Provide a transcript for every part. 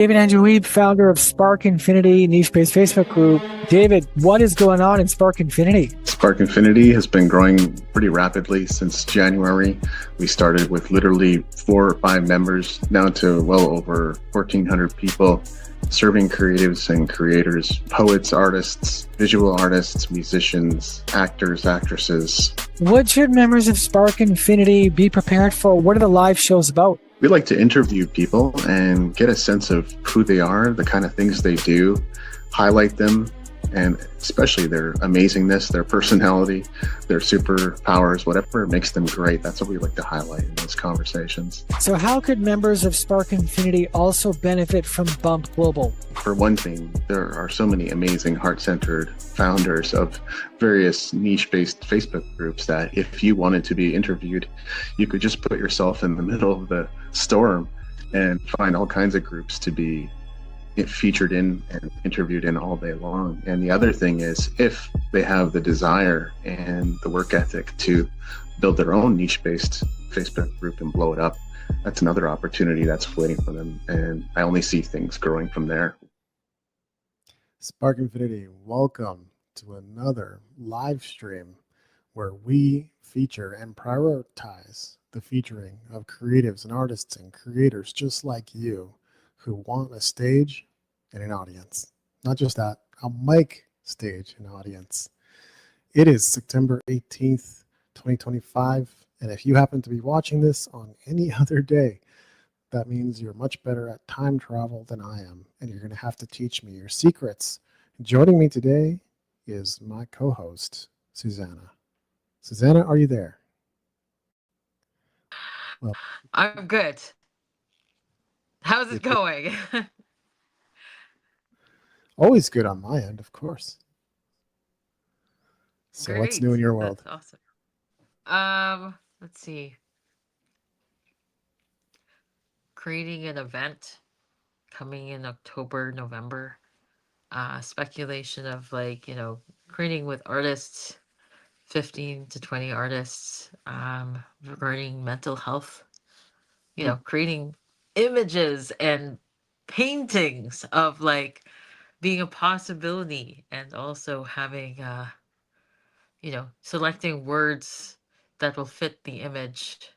David Andrew Weeb, founder of Spark Infinity niche-based Facebook group. David, what is going on in Spark Infinity? Spark Infinity has been growing pretty rapidly since January. We started with literally 4 or 5 members, down to well over 1,400 people, serving creatives and creators, poets, artists, visual artists, musicians, actors, actresses. What should members of Spark Infinity be prepared for? What are the live shows about? We like to interview people and get a sense of who they are, the kind of things they do, highlight them, and especially their amazingness, their personality, their superpowers, whatever makes them great. That's what we like to highlight in those conversations. So how could members of Spark Infinity also benefit from Bump Global? For one thing, there are so many amazing heart-centered founders of various niche-based Facebook groups that if you wanted to be interviewed, you could just put yourself in the middle of the storm and find all kinds of groups to be featured in and interviewed in all day long. And the other thing is, if they have the desire and the work ethic to build their own niche-based Facebook group and blow it up, that's another opportunity that's waiting for them. And I only see things growing from there. Spark Infinity, welcome to another live stream where we feature and prioritize the featuring of creatives and artists and creators just like you who want a stage and an audience. Not just that, a mic, stage, and audience. It is September 18th, 2025, and if you happen to be watching this on any other day, that means you're much better at time travel than I am, and you're going to have to teach me your secrets. Joining me today is my co-host, Susanna. Susanna, are you there? Well, I'm good. How's it going? Always good on my end, of course. So Great. what's new in your world? That's awesome. Let's see. Creating an event coming in October, November. Speculation of creating with artists, 15 to 20 artists, regarding mental health, creating images and paintings of being a possibility, and also having selecting words that will fit the image.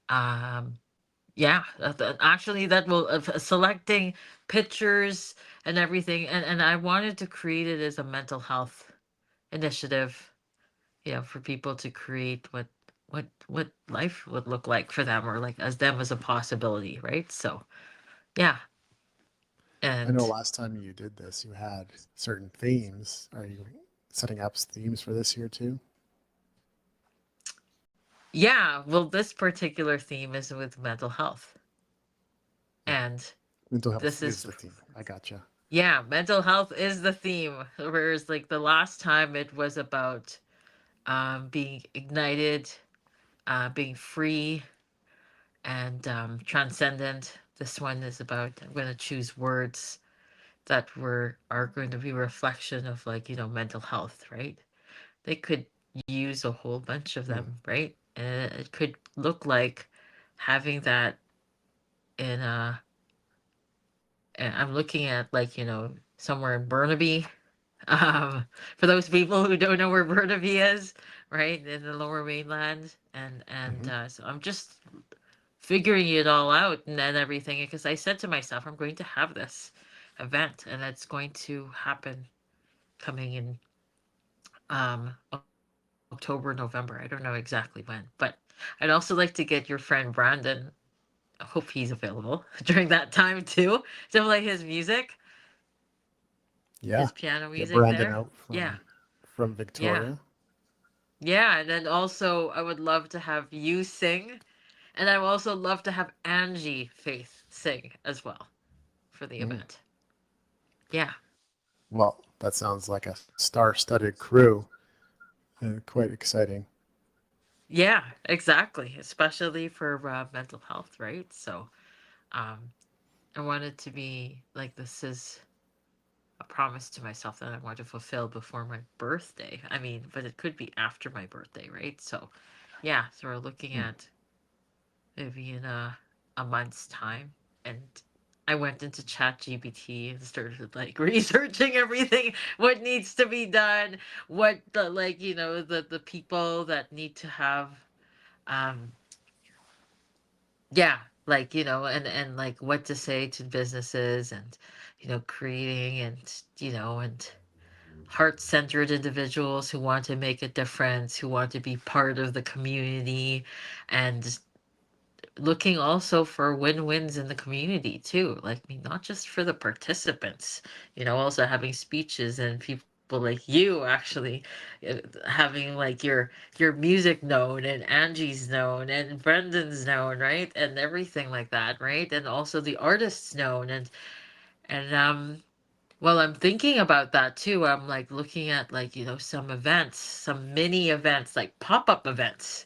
Actually that will selecting pictures and everything, and I wanted to create it as a mental health initiative, for people to create what life would look like for them, or as them as a possibility, right? So yeah. And I know last time you did this, you had certain themes. Are you setting up themes for this year too? Yeah, well, this particular theme is with mental health. And mental health this is the theme. I gotcha. Yeah, mental health is the theme. Whereas the last time it was about being ignited, being free, and transcendent. This one is about, I'm going to choose words that are going to be reflection of mental health, right? They could use a whole bunch of them, right? And it could look like having that in I'm looking at somewhere in Burnaby. For those people who don't know where Burnaby is, right, in the Lower Mainland, and so I'm just figuring it all out and everything, because I said to myself, I'm going to have this event, and it's going to happen coming in October, November. I don't know exactly when, but I'd also like to get your friend Brandon. I hope he's available during that time too to play his music. Yeah, his piano music Brandon there. out from Victoria. Yeah, and then also I would love to have you sing, and I would also love to have Angie Faith sing as well for the event. Yeah. Well, that sounds like a star-studded crew. Quite exciting. Yeah, exactly. Especially for mental health, right? So, I want it to be this is a promise to myself that I want to fulfill before my birthday. I mean, but it could be after my birthday, right? So, yeah. So we're looking at maybe in a month's time, and I went into ChatGPT and started like researching everything, what needs to be done, what the like, the people that need to have um yeah, like, and like what to say to businesses, and creating, and and heart-centered individuals who want to make a difference, who want to be part of the community, and looking also for win-wins in the community too. Like, I mean, not just for the participants, also having speeches, and people like you actually having like your music known, and Angie's known, and Brendan's known, right? And everything like that, right? And also the artists known, and well, I'm thinking about that too. I'm like looking at like, some events, some mini events, like pop-up events.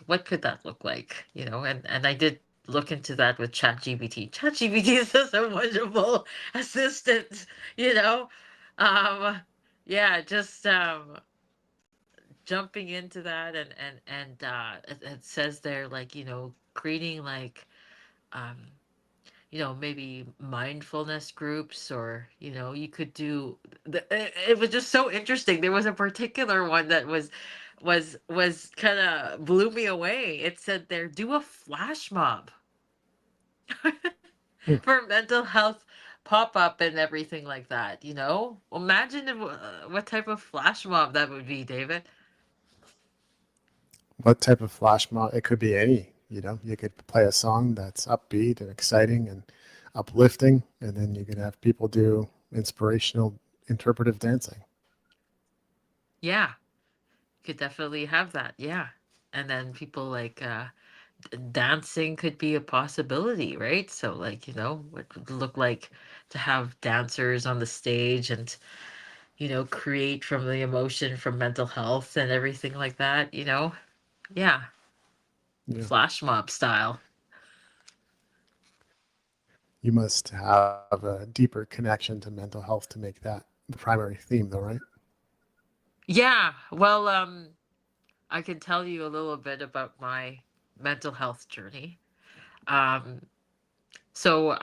What could that look like? And I did look into that with ChatGPT. ChatGPT is such a wonderful assistant, you know. Um yeah, just jumping into that, and it says there, like, creating like um maybe mindfulness groups, or you could do it was just so interesting. There was a particular one that was kind of blew me away. It said there, do a flash mob Hmm. for mental health pop up and everything like that. Imagine if, what type of flash mob that would be, David. What type of flash mob? It could be any. You could play a song that's upbeat and exciting and uplifting, and then you could have people do inspirational interpretive dancing. Yeah, could definitely have that. Yeah. And then people like dancing could be a possibility, right? So, like, what would it look like to have dancers on the stage, and create from the emotion, from mental health and everything like that. Yeah, Yeah. flash mob style. You must have a deeper connection to mental health to make that the primary theme, though, right? Yeah, well, I can tell you a little bit about my mental health journey. um so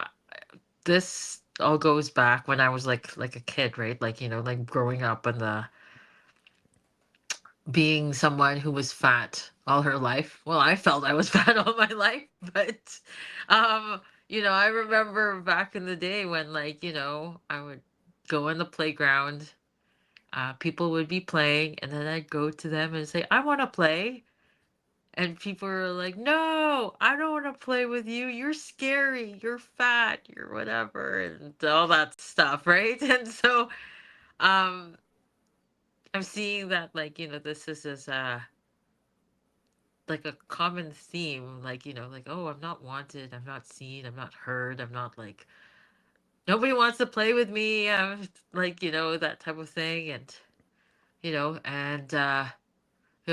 this all goes back when I was like a kid, right? Like, like growing up, and the being someone who was fat all her life. Well, I felt I was fat all my life, but I remember back in the day when, like, I would go in the playground, people would be playing, and then I'd go to them and say, I want to play. And people were like, no, I don't want to play with you. You're scary. You're fat. You're whatever. And all that stuff, right? And so um, I'm seeing that, like, this is like a common theme, like, like, oh, I'm not wanted, I'm not seen, I'm not heard, I'm not like, nobody wants to play with me, like, that type of thing. And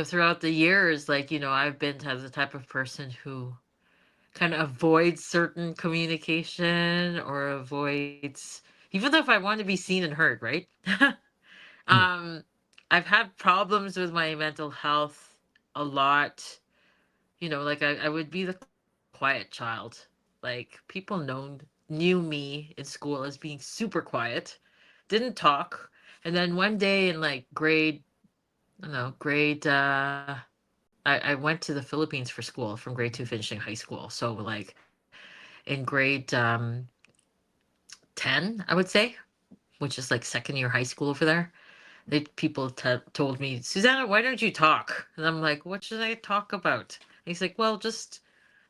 throughout the years, like, I've been the type of person who kind of avoids certain communication, or avoids, even though if I want to be seen and heard, right? Hmm. um I've had problems with my mental health a lot. Like, I would be the quiet child. Like, people knew me in school as being super quiet, didn't talk. And then one day in like grade, I don't know, I went to the Philippines for school, from grade 2 finishing high school. So like in grade 10, I would say, which is like second year high school over there. People told me, Susanna, why don't you talk? And I'm like, what should I talk about? And he's like, well, just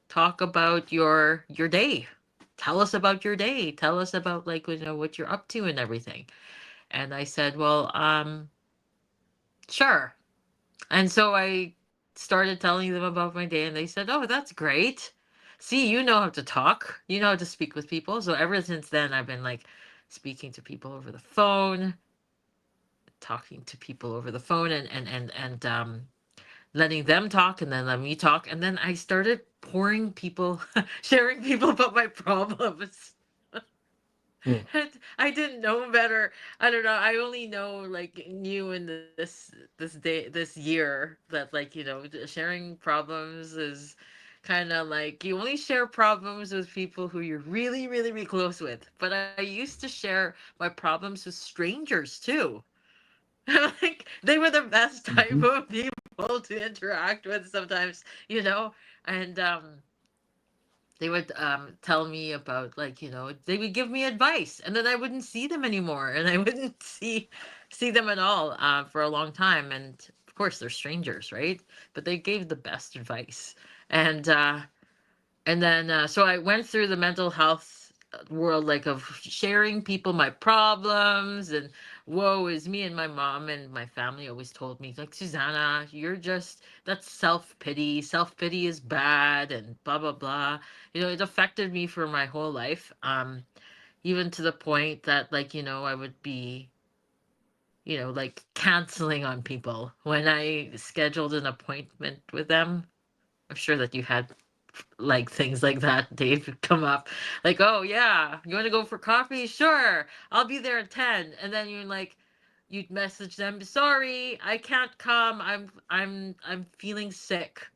talk about your day. Tell us about your day. Tell us about, like, what you're up to and everything. And I said, well, sure. And so I started telling them about my day, and they said, oh, that's great. See, you know how to talk. You know how to speak with people. So ever since then, I've been like speaking to people over the phone, talking to people over the phone, and letting them talk, and then let me talk. And then I started pouring people, sharing people about my problems. Hmm. And I didn't know better. I don't know. I only know, like, knew in this year that, like, sharing problems is, kind of like you only share problems with people who you're really, really, really close with. But I used to share my problems with strangers too. Like they were the best type Mhm. of people to interact with sometimes, you know? And they would tell me about, like, they would give me advice, and then I wouldn't see them anymore, and I wouldn't see them at all for a long time. And of course they're strangers, right? But they gave the best advice. And then so I went through the mental health world, like of sharing people my problems, and woe is me. And my mom and my family always told me, like, Susanna, you're just, that's self-pity. Self-pity is bad, and blah blah blah. It affected me for my whole life, even to the point that, like, I would be, like, canceling on people when I scheduled an appointment with them. I'm sure that you had like things like that, Dave, come up. Like, oh yeah, you want to go for coffee? Sure, I'll be there at 10. And then you'd message them, sorry, I can't come. I'm feeling sick.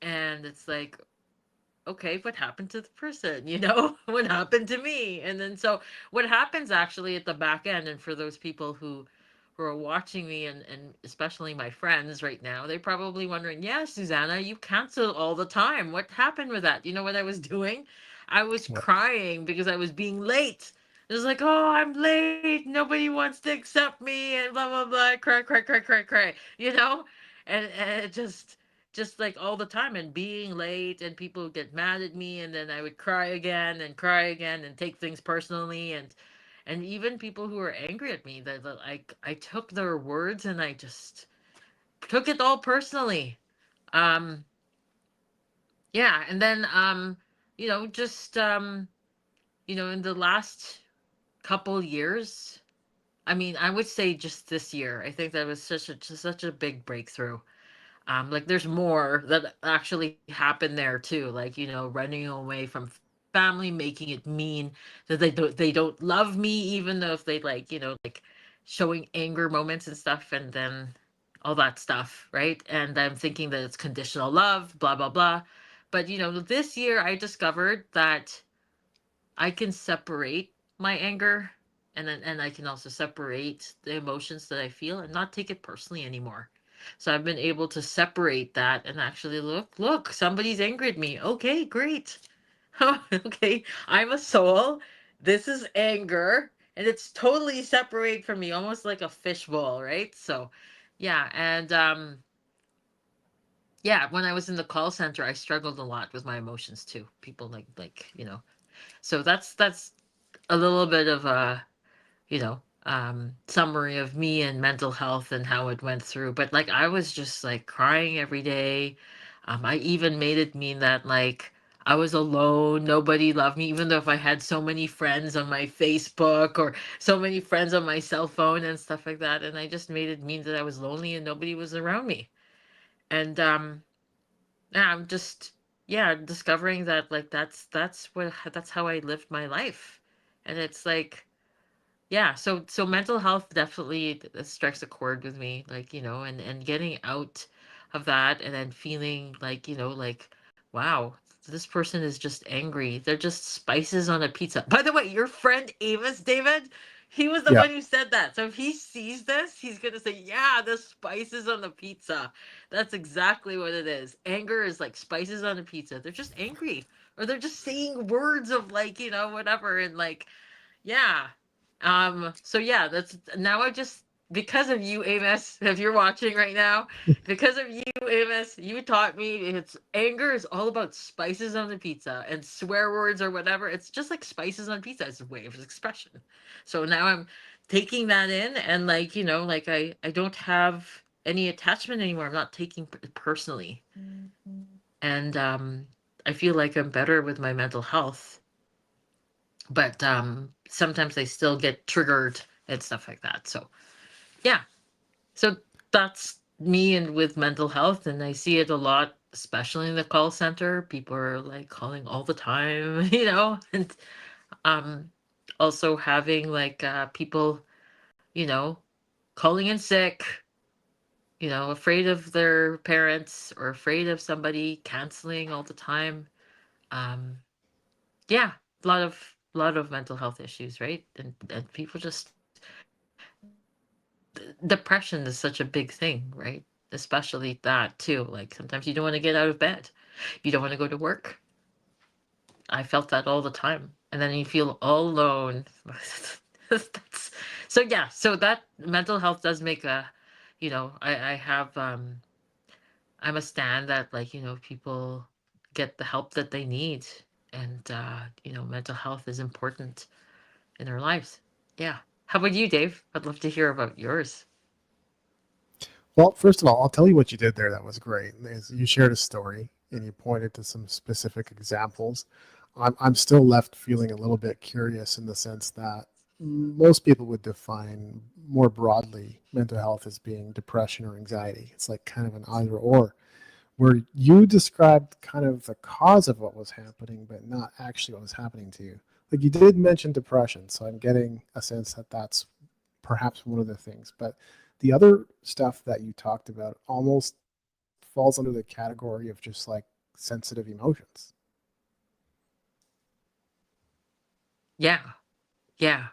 And it's like, okay, what happened to the person? What happened to me? And then so what happens actually at the back end, and for those people who are watching me, and especially my friends right now, they're probably wondering, yeah, Susanna, you cancel all the time. What happened with that? You know what I was doing? I was What? crying because I was being late. It was like, oh, I'm late. Nobody wants to accept me, and blah blah blah. Cry, cry, cry, cry, cry. And it just like all the time, and being late, and people would get mad at me, and then I would cry again and take things personally. And even people who were angry at me, that I took their words and I just took it all personally. um yeah, and then just in the last couple years, I mean, I would say just this year, I think that was such a big breakthrough. Like there's more that actually happened there too, like, running away from family, making it mean that they don't love me, even though if they, like, like showing anger moments and stuff, and then all that stuff, right? And I'm thinking that it's conditional love, blah blah blah. But this year I discovered that I can separate my anger, and I can also separate the emotions that I feel and not take it personally anymore. So I've been able to separate that and actually look, somebody's angry at me. Okay, great. Okay, I'm a soul. This is anger, and it's totally separate from me, almost like a fishbowl, right? So yeah, and yeah, when I was in the call center, I struggled a lot with my emotions too. People so that's a little bit of a summary of me and mental health and how it went through. But like I was just like crying every day. I even made it mean that, like, I was alone, nobody loved me, even though if I had so many friends on my Facebook or so many friends on my cell phone and stuff like that. And I just made it mean that I was lonely and nobody was around me. And yeah, I'm just, yeah, discovering that, like, that's how I lived my life. And it's like, yeah, so mental health definitely strikes a chord with me, like, and getting out of that, and then feeling like, like, wow, this person is just angry. They're just spices on a pizza. By the way, your friend Amos, David, he was the Yeah. one who said that. So if he sees this, he's gonna say, yeah, the spices on the pizza. That's exactly what it is. Anger is like spices on a pizza. They're just angry, or they're just saying words of, like, whatever, and like, yeah. So yeah, that's now I just, because of you, Amos, if you're watching right now, because of you, Amos, you taught me it's anger is all about spices on the pizza, and swear words or whatever. It's just like spices on pizza. It's a way of expression. So now I'm taking that in, and, like, like I don't have any attachment anymore. I'm not taking it personally. And I feel like I'm better with my mental health, but sometimes they still get triggered and stuff like that. So yeah, so that's me and with mental health, and I see it a lot, especially in the call center. People are like calling all the time, and um also having like people, you know calling in sick, afraid of their parents or afraid of somebody canceling all the time. Um, yeah, a lot of mental health issues, right? And people just depression is such a big thing, right? Especially that too. Like sometimes you don't want to get out of bed. You don't want to go to work. I felt that all the time. And then you feel all alone. That's, so yeah, so that mental health does make I have I'm a stand that, like, people get the help that they need, and mental health is important in their lives. Yeah. How about you, Dave? I'd love to hear about yours. Well, first of all, I'll tell you what you did there. That was great. Is you shared a story and you pointed to some specific examples. I'm still left feeling a little bit curious in the sense that most people would define more broadly mental health as being depression or anxiety. It's like kind of an either or, where you described kind of the cause of what was happening, but not actually what was happening to you. Like you did mention depression, so I'm getting a sense that that's perhaps one of the things. But the other stuff that you talked about almost falls under the category of just like sensitive emotions. Yeah. Yeah.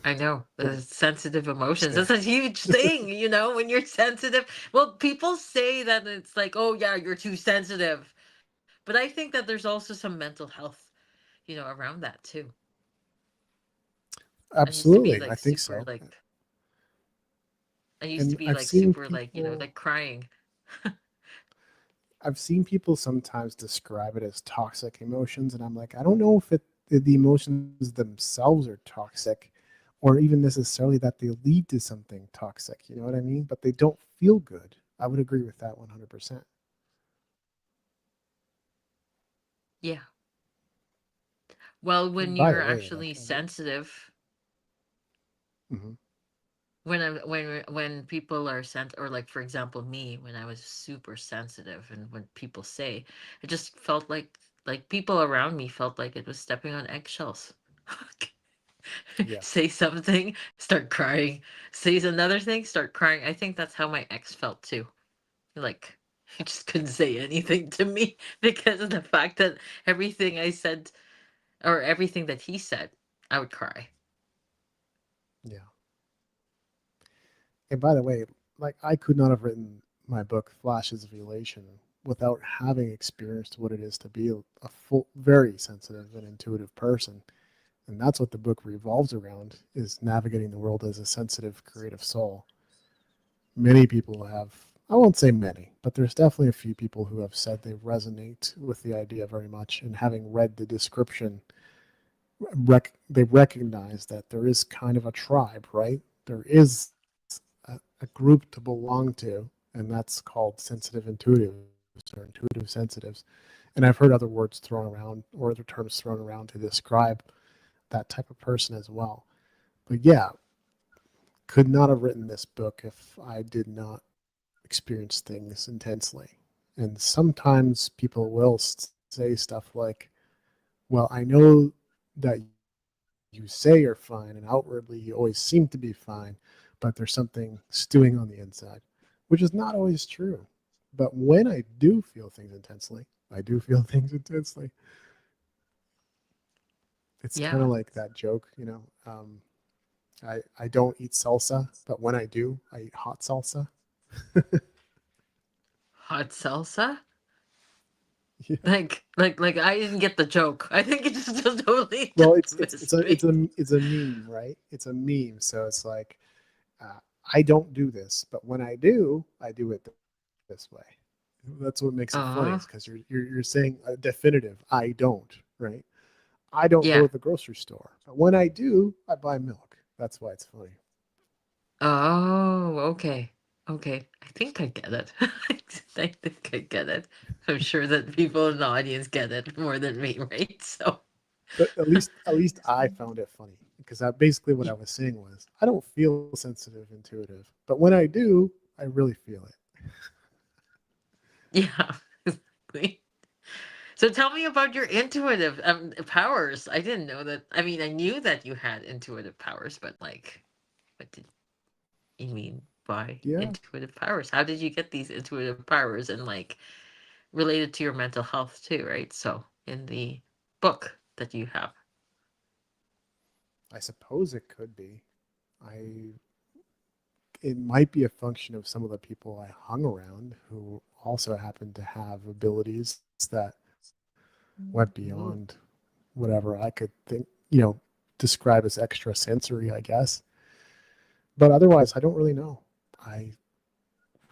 I know. So, The sensitive emotions. so That's a huge thing, when you're sensitive. Well, people say that it's like, oh yeah, you're too sensitive. But I think that there's also some mental health, around that too. I used to be absolutely, I like think super so. like I used to And be I've like seen super like, people like crying. I've seen people sometimes describe it as toxic emotions, and I'm like, I don't know if the emotions themselves are toxic, or even necessarily that they lead to something toxic. You know what I mean? But they don't feel good. I would agree with that 100%. Yeah. Well, when And by you're the way, actually sensitive, mhm. when people are sent, or like for example me, when I was super sensitive, and when people say, it just felt like people around me felt like it was stepping on eggshells. Yes, Say something, start crying. Says another thing, start crying. I think that's how my ex felt too. Like he just couldn't say anything to me because of the fact that everything I said, or everything that he said, I would cry. yeah. And by the way, like I could not have written my book Flashes of Elation without having experienced what it is to be a full, very sensitive and intuitive person. And that's what the book revolves around, is navigating the world as a sensitive creative soul. Many people have, I won't say many, but there's definitely a few people who have said they resonate with the idea very much, and having read the description, they recognize that there is kind of a tribe, right? There is a group to belong to, and that's called sensitive intuitives or intuitive sensitives. And I've heard other words thrown around or other terms thrown around to describe that type of person as well. But yeah, could not have written this book if I did not experience things intensely. And sometimes people will say stuff like, well, I know that you say you're fine and outwardly you always seem to be fine, but there's something stewing on the inside, which is not always true. But when I do feel things intensely, I do feel things intensely. It's kind Yeah. of like that joke, I don't eat salsa, but when I do, I eat hot salsa. Hot salsa? Yeah. Like I didn't get the joke. I think it just totally Well, missed me. it's a meme, right? It's a meme. So it's like I don't do this, but when I do it this way. That's what makes it funny, Uh is because you're saying a definitive I don't, right? I don't go yeah. to the grocery store, but when I do, I buy milk. That's why it's funny. Oh, okay. Okay. I think I get it. I think I get it. I'm sure that people in the audience get it more than me, right? So But at least I found it funny, because basically what I was saying was I don't feel sensitive, intuitive, but when I do, I really feel it. yeah. Exactly. So tell me about your intuitive powers. I didn't know that. I mean, I knew that you had intuitive powers, but like, what did you mean by Yeah. intuitive powers. How did you get these intuitive powers, and like related to your mental health too, right? So in the book that you have. I suppose it could be. I it might be a function of some of the people I hung around who also happened to have abilities that went Ooh. beyond whatever I could think, describe as extrasensory, I guess. But otherwise, I don't really know. I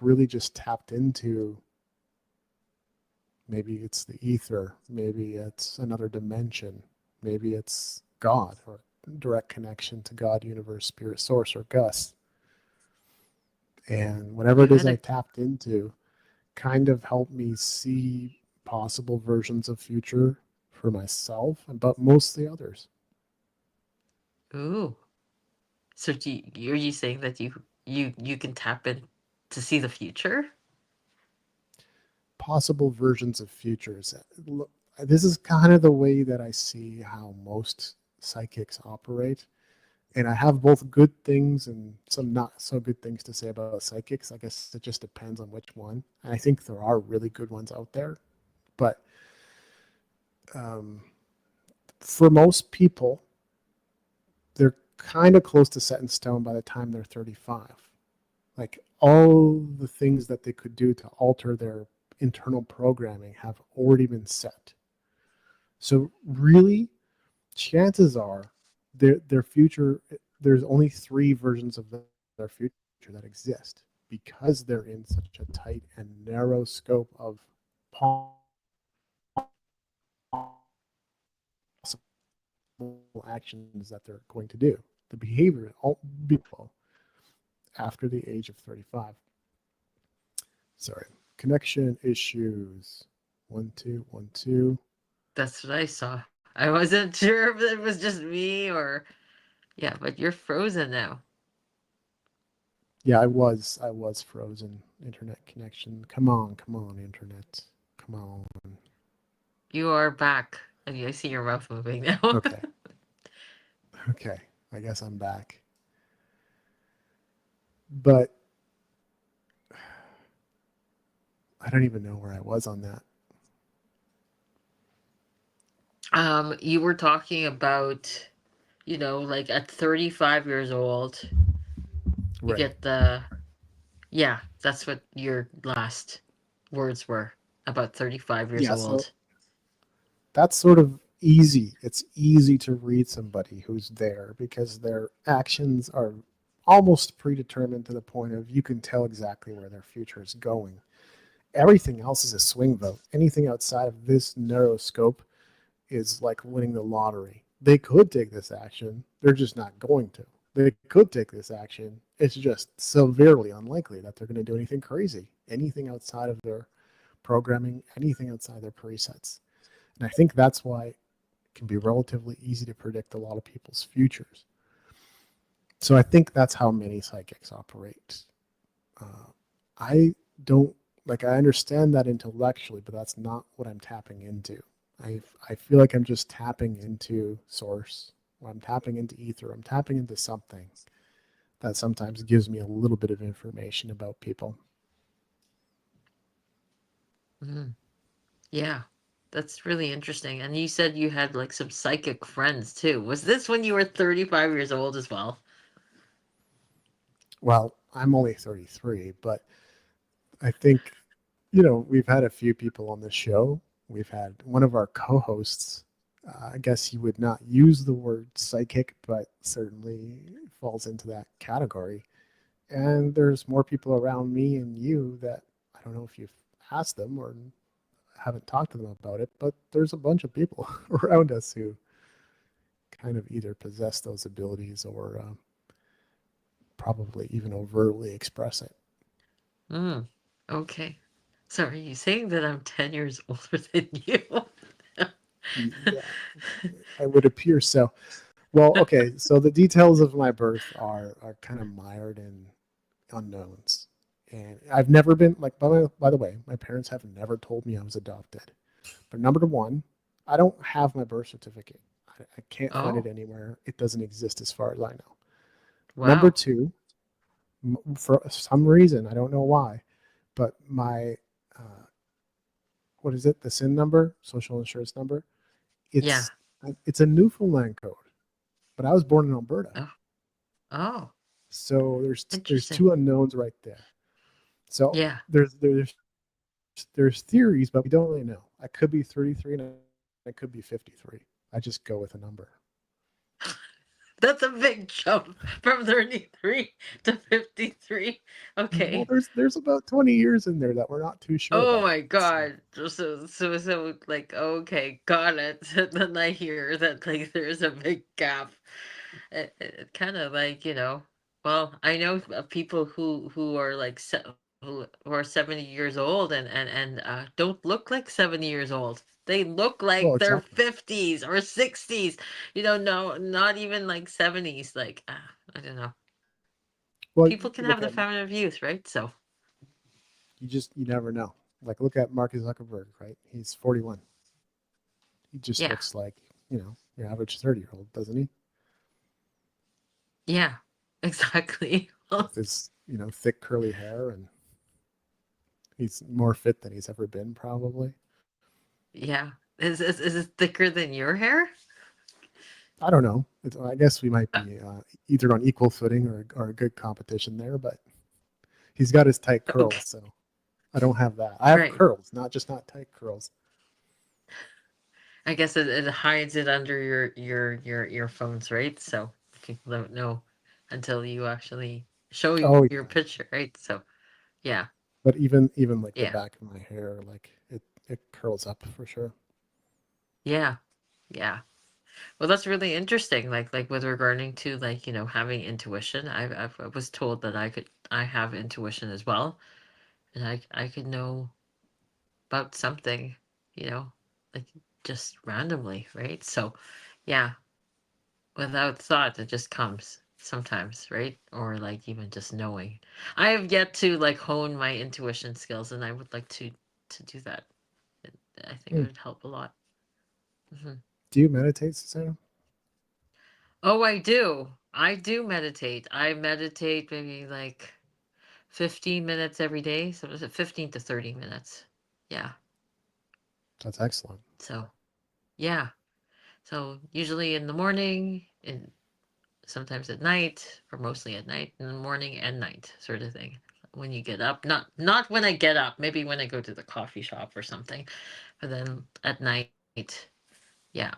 really just tapped into, maybe it's the ether, maybe it's another dimension, maybe it's God, or direct connection to God, universe, spirit, source, or Gus. And whatever You it is had I a tapped into kind of helped me see possible versions of future for myself, but mostly others. ooh. So are you saying that you can tap in to see the future? Possible versions of futures. This is kind of the way that I see how most psychics operate. And I have both good things and some not so good things to say about psychics. I guess it just depends on which one. And I think there are really good ones out there. But um, for most people, they're kind of close to set in stone by the time they're 35. Like all the things that they could do to alter their internal programming have already been set. So really, chances are their future, there's only three versions of their future that exist because they're in such a tight and narrow scope of possible actions that they're going to do. The behavior all people after the age of 35. Sorry, connection issues. 1 2 1 2. That's what I saw. I wasn't sure if it was just me or yeah, but you're frozen now. Yeah, I was frozen. Internet connection. Come on, internet. Come on. You are back. I see your mouth moving now. Okay. Okay. I guess I'm back. But I don't even know where I was on that. You were talking about, like at 35 years old, you Right. get the, yeah, that's what your last words were about 35 years Yeah, so old. that's sort of easy. It's easy to read somebody who's there because their actions are almost predetermined to the point of you can tell exactly where their future is going. Everything else is a swing vote. Anything outside of this narrow scope is like winning the lottery. They could take this action, they're just not going to. They could take this action. It's just severely unlikely that they're going to do anything crazy, anything outside of their programming, anything outside their presets. And I think that's why it can be relatively easy to predict a lot of people's futures. So I think that's how many psychics operate. I don't I understand that intellectually, but that's not what I'm tapping into. I feel like I'm just tapping into source, or I'm tapping into ether, I'm tapping into something that sometimes gives me a little bit of information about people. Mm, yeah, that's really interesting. And you said you had like some psychic friends too. Was this when you were 35 years old as well? Well, I'm only 33, but I think, we've had a few people on this show. We've had one of our co-hosts. I guess you would not use the word psychic, but certainly falls into that category. And there's more people around me and you that I don't know if you've asked them or haven't talked to them about it, but there's a bunch of people around us who kind of either possess those abilities or probably even overtly express it. Mm, okay. Sorry, you saying that I'm 10 years older than you? Yeah, I would appear so. Well, okay, so the details of my birth are kind of mired in unknowns. And I've never been like by the way, my parents have never told me I was adopted. But number one, I don't have my birth certificate. I can't find it Oh, anywhere. It doesn't exist as far as I know. Number wow. two, For some reason, I don't know why, but my what is it? The SIN number, social insurance number. Yeah. It's a Newfoundland code, but I was born in Alberta, Oh. Oh. so there's Interesting. two unknowns right there. So Yeah. there's theories, but we don't really know. I could be 33 and I could be 53. I just go with a number. That's a big jump from 33 to 53. Well, Okay. there's about 20 years in there that we're not too sure Oh about. my So God. So like, okay, got it. Then I hear that like there's a big gap. It kind of like, well, I know of people who are like who are 70 years old and don't look like 70 years old. They look well, like they're exactly. 50s or 60s. No, not even like 70s. Like, I don't know. Well, People can you have look the at fountain of youth, right? So, you never know. Like look at Mark Zuckerberg, right? He's 41. He just yeah. looks like, your average 30-year-old, doesn't he? Yeah. Exactly. Well, With his, thick curly hair, and he's more fit than he's ever been probably. yeah. Is it thicker than your hair? I don't know. I guess we might Uh, be either on equal footing or a good competition there, but he's got his tight okay. curls, so I don't have that. I have Right. curls, not tight curls. I guess it hides it under your earphones, right? So people don't know until you actually show Oh your yeah, picture, right? So yeah, but even like the yeah, back of my hair, like it curls up for sure. yeah, yeah. Well, that's really interesting. Like with regarding to like having intuition. I was told that I have intuition as well, and I could know about something, you know, like just randomly, right? So yeah, without thought it just comes sometimes, right? Or like even just knowing. I have yet to like hone my intuition skills, and I would like to do that. I think it Hmm. would help a lot. Hmm. Do you meditate, Susanna? Oh, I do meditate. I meditate maybe like 15 minutes every day, so is it 15 to 30 minutes? Yeah. That's excellent. So yeah, so usually in the morning and sometimes at night, or mostly at night, in the morning and night, sort of thing. When you get up, not when I get up, maybe when I go to the coffee shop or something, but then at night, yeah,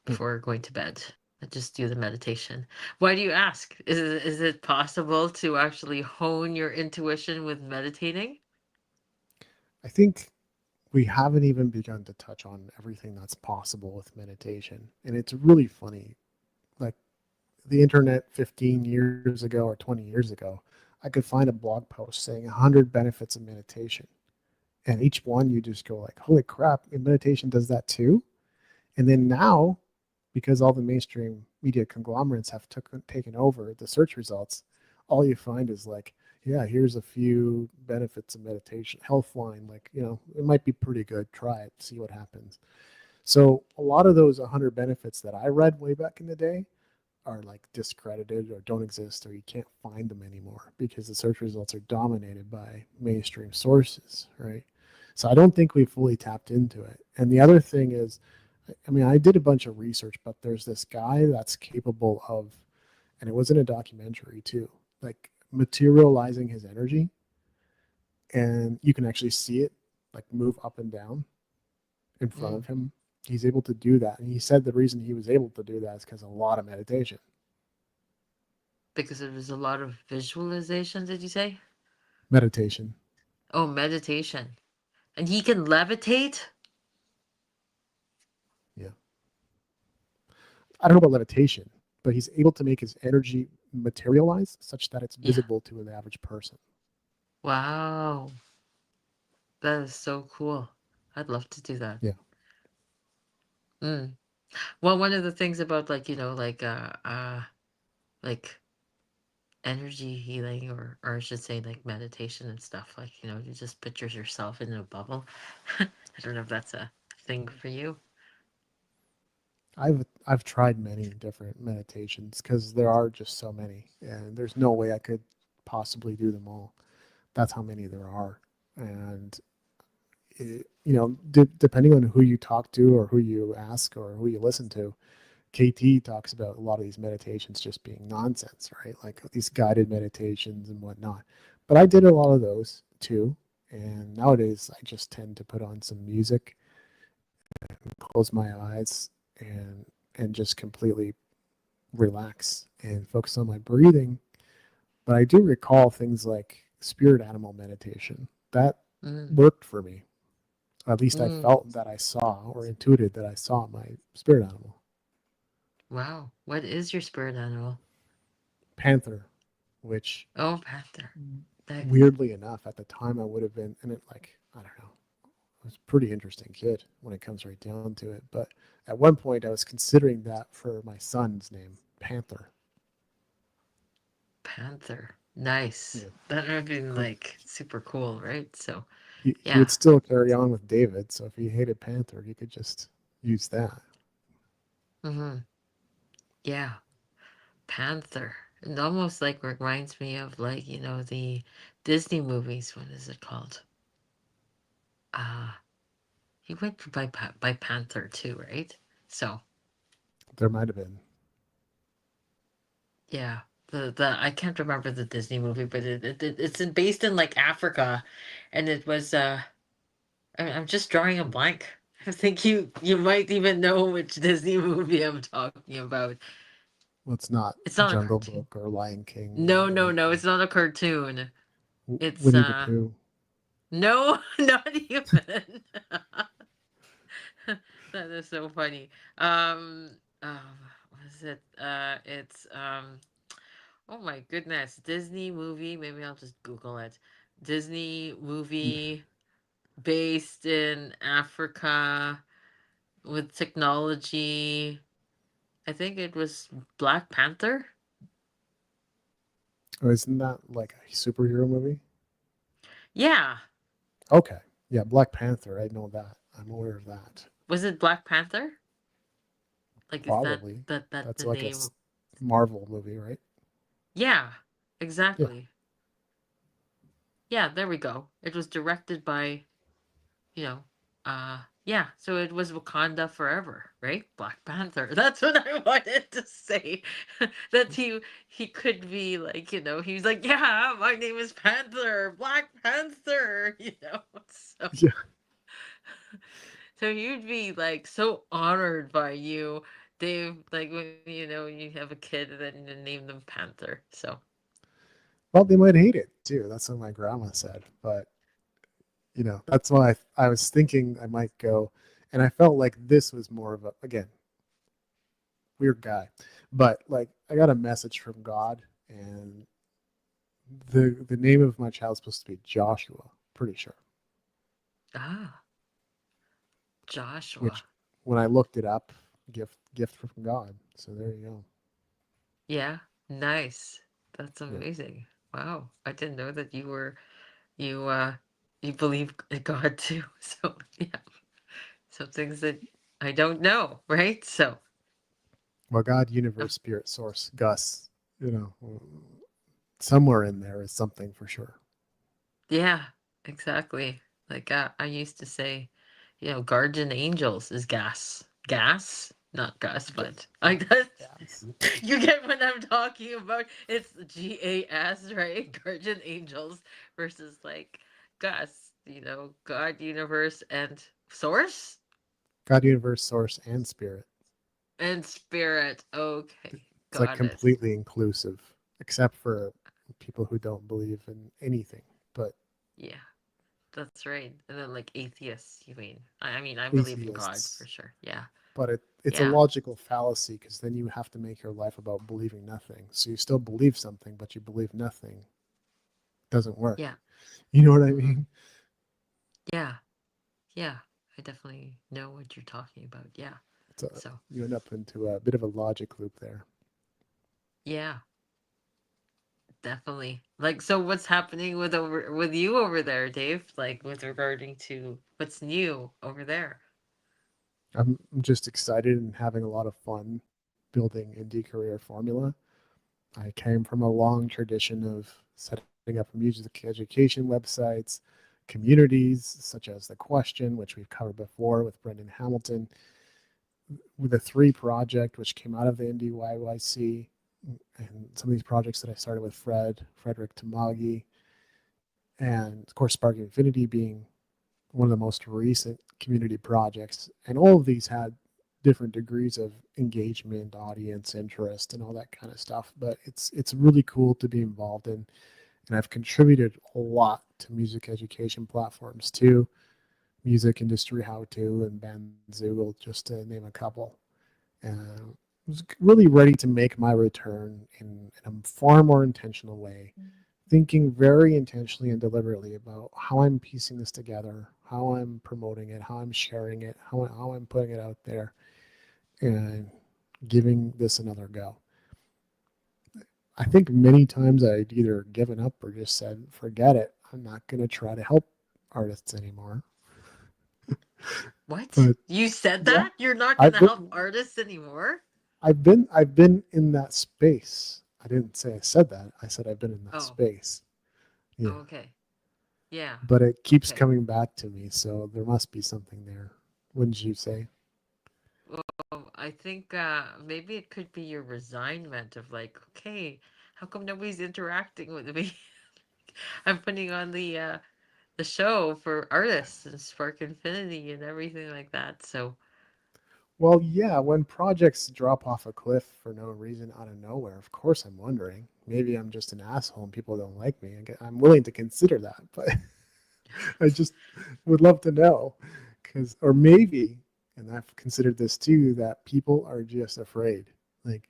Hmm. before going to bed, I just do the meditation. Why do you ask? Is it possible to actually hone your intuition with meditating? I think we haven't even begun to touch on everything that's possible with meditation, and it's really funny. Like the internet 15 years ago or 20 years ago, I could find a blog post saying 100 benefits of meditation. And each one you just go like, holy crap, meditation does that too? And then now, because all the mainstream media conglomerates have taken over the search results, all you find is like, yeah, here's a few benefits of meditation. Healthline, like, it might be pretty good. Try it, see what happens. So a lot of those 100 benefits that I read way back in the day are like discredited or don't exist, or you can't find them anymore because the search results are dominated by mainstream sources, right? So I don't think we fully tapped into it. And the other thing is, I mean, I did a bunch of research, but there's this guy that's capable of, and it was in a documentary too, like materializing his energy, and you can actually see it like move up and down in front Mm, of him. He's able to do that. And he said the reason he was able to do that is because of a lot of meditation. because it was a lot of visualization, did you say? Meditation. Oh, meditation. And he can levitate? Yeah. I don't know about levitation, but he's able to make his energy materialize such that it's Yeah. visible to an average person. Wow. That is so cool. I'd love to do that. Yeah. Mm. Well, one of the things about like energy healing, or I should say like meditation and stuff, like, you just picture yourself in a bubble. I don't know if that's a thing for you. I've tried many different meditations because there are just so many, and there's no way I could possibly do them all. That's how many there are, and depending on who you talk to or who you ask or who you listen to, KT talks about a lot of these meditations just being nonsense, right? Like these guided meditations and whatnot. But I did a lot of those too, and nowadays I just tend to put on some music, close my eyes, and just completely relax and focus on my breathing. But I do recall things like spirit animal meditation. That Mm, worked for me. At least I mm. felt that I saw or intuited that I saw my spirit animal. Wow. What is your spirit animal? Panther, which Oh, panther. That, weirdly enough, at the time I would have been, and it like, I don't know, I was a pretty interesting kid when it comes right down to it. But at one point I was considering that for my son's name, Panther. panther. Nice. Yeah. That would have been But like super cool, right? So, he yeah. would still carry on with David, so if he hated Panther, he could just use that. Mm-hmm. Yeah. Panther. It almost like reminds me of like, the Disney movies. What is it called? Uh, he went by Panther too, right? So, There might have been. yeah. The I can't remember the Disney movie, but it's based in like Africa, and it was I'm just drawing a blank. I think you might even know which Disney movie I'm talking about. Well, it's not It's not a Jungle cartoon. Book or Lion King No, or no, no, anything. it's not a cartoon. It's Winnie the Pooh. no, not even. That is so funny. Um, what is it? It's oh my goodness, Disney movie. Maybe I'll just Google it. Disney movie based in Africa with technology. I think it was Black Panther. Oh, isn't that like a superhero movie? Yeah, Okay. Yeah, Black Panther. I know that. I'm aware of that. was it Black Panther? Like, is that Probably. the That's like a name? Marvel movie, right? Yeah, Yeah. exactly. Yeah, there we go. It was directed by, you know, yeah, so it was Wakanda Forever, right? Black Panther. That's what I wanted to say. That he could be like, he's like, yeah, my name is Panther, Black Panther, So Yeah. so you'd be like so honored by you, Dave, like when you have a kid and then you name them Panther. So Well, they might hate it too. That's what my grandma said. But that's why I was thinking I might go, and I felt like this was more of a, again, weird guy, but like I got a message from God, and the name of my child's supposed to be Joshua. Pretty sure. ah, Joshua. Which, when I looked it up, gift from God. So there you go. Yeah, nice. That's Yeah. amazing. Wow. I didn't know that you you believe in God too. So yeah. Some things that I don't know, right? So Well, God, um, universe, spirit, source, Gus. You know, somewhere in there is something for sure. yeah, exactly. Like I used to say, guardian angels is gas. Gas? Not gas, G- but like that. Gas. You get what I'm talking about? It's GAS, right? Guardian angels versus like Gus, God, universe, and source God, universe, source, and spirit. and spirit. Okay, It's like got it. completely inclusive, except for people who don't believe in anything. But Yeah, that's right. And then like atheists, you mean? I mean, I believe in God for atheists. sure. Yeah, But it's a yeah, logical fallacy because then you have to make your life about believing nothing. So you still believe something, but you believe nothing. Doesn't work. yeah. You know what I Hmm. mean? Yeah, yeah. I definitely know what you're talking about. Yeah. So You end up into a bit of a logic loop there. yeah. Definitely. Like, so what's happening with you over there, Dave? Like, with regarding to what's new over there? I'm just excited and having a lot of fun building Indie Career Formula. I came from a long tradition of setting up music education websites, communities such as The Question, which we've covered before with Brendan Hamilton, with the 3 project, which came out of the Indie YYC, and some of these projects that I started with Frederick Tamagi, and of course Spark Infinity being one of the most recent community projects. And all of these had different degrees of engagement, audience, interest, and all that kind of stuff. But it's really cool to be involved in, and I've contributed a lot to music education platforms too, Music Industry How To and Bandzoogle, just to name a couple. And I was really ready to make my return in a far more intentional way, thinking very intentionally and deliberately about how I'm piecing this together, how I'm promoting it, how I'm sharing it, how I'm putting it out there, and giving this another go. I think many times I'd either given up or just said, forget it. I'm not going to try to help artists anymore. What? But You said yeah, that? You're not I've gonna help been artists anymore? I've been in that space. I didn't say I said that. I said I've been in that Oh, space. oh, Yeah. okay. Yeah. But it keeps Okay. coming back to me, so there must be something there. Wouldn't you say? I think maybe it could be your resignment of like, okay, how come nobody's interacting with me? I'm putting on the show for artists and Spark Infinity and everything like that. So Well, yeah, when projects drop off a cliff for no reason out of nowhere, of course I'm wondering. Maybe I'm just an asshole and people don't like me. I'm willing to consider that, but I just would love to know. Cause, or maybe, and I've considered this too, that people are just afraid. Like,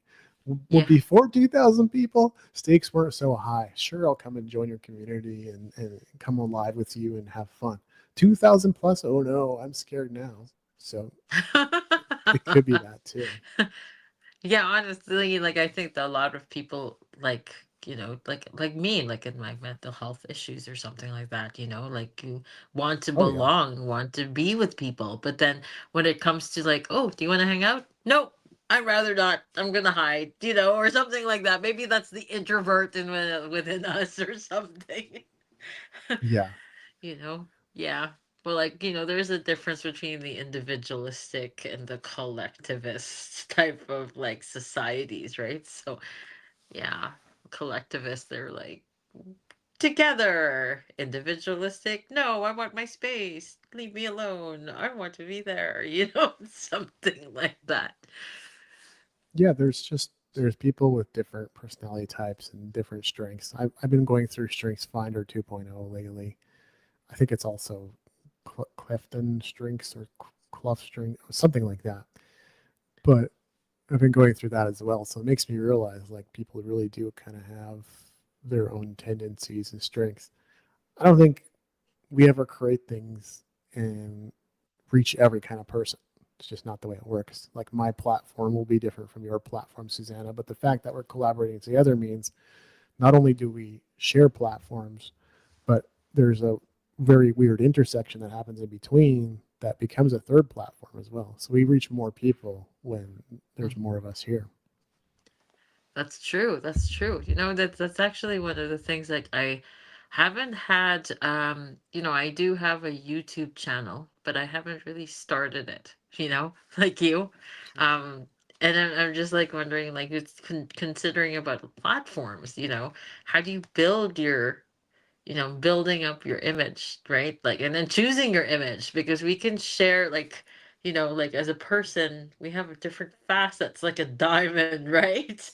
well, yeah. before 2,000 people, stakes weren't so high. Sure, I'll come and join your community and come alive with you and have fun. 2,000 plus, oh no, I'm scared now. So it could be that too. Yeah, honestly, like I think that a lot of people like, like me, like in my mental health issues or something like that, like you want to Oh yeah. belong, want to be with people, but then when it comes to like, oh, do you want to hang out? Nope. I'd rather not. I'm gonna hide, or something like that. Maybe that's the introvert within us or something. Yeah. Yeah. But like, there's a difference between the individualistic and the collectivist type of like societies, right? So yeah, collectivists, they're like together. Individualistic, no, I want my space. Leave me alone. I want to be there, something like that. Yeah, there's people with different personality types and different strengths. I've been going through Strengths Finder 2.0 lately. I think it's also Clifton Strengths or Clough Strength, something like that. But I've been going through that as well. So it makes me realize like people really do kind of have their own tendencies and strengths. I don't think we ever create things and reach every kind of person. It's just not the way it works. Like my platform will be different from your platform, Susanna. But the fact that we're collaborating together means not only do we share platforms, but there's a very weird intersection that happens in between that becomes a third platform as well. So we reach more people when there's Mhm. more of us here. That's true. That's true. That's actually one of the things like I haven't had I do have a YouTube channel, but I haven't really started it, like you. Sure. Um and I'm just like wondering like it's considering about platforms, how do you build your building up your image, right? Like, and then choosing your image because we can share, like, like as a person, we have different facets, like a diamond, right?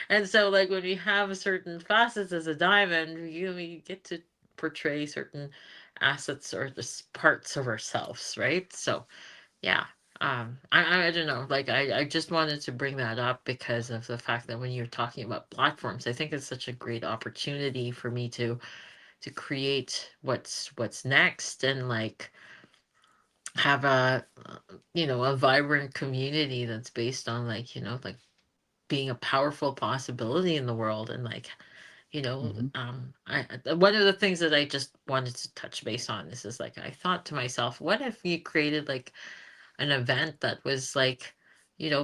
And so, like, when we have certain facets as a diamond, we get to portray certain assets or just parts of ourselves, right? So, yeah. I don't know. Like, I just wanted to bring that up because of the fact that when you're talking about platforms, I think it's such a great opportunity for me to create what's next and like have a vibrant community that's based on like like being a powerful possibility in the world and like Mm-hmm. one of the things that I just wanted to touch base on is like I thought to myself, what if you created like an event that was like,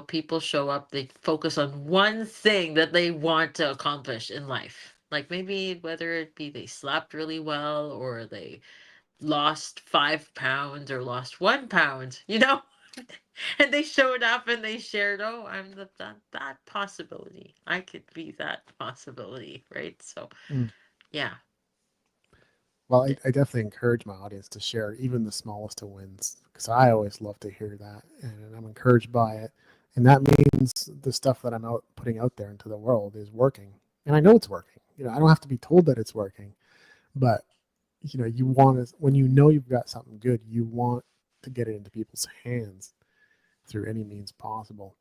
people show up, they focus on one thing that they want to accomplish in life. Like maybe whether it be they slept really well or they lost 5 pounds or lost 1 pound. And they showed up and they shared, oh, I'm that possibility. I could be that possibility, right? So, Mm. yeah. Well, I definitely encourage my audience to share even the smallest of wins because I always love to hear that, and I'm encouraged by it. And that means the stuff that I'm putting out there into the world is working, and I know it's working. I don't have to be told that it's working, but you want to when you know you've got something good, you want to get it into people's hands through any means possible.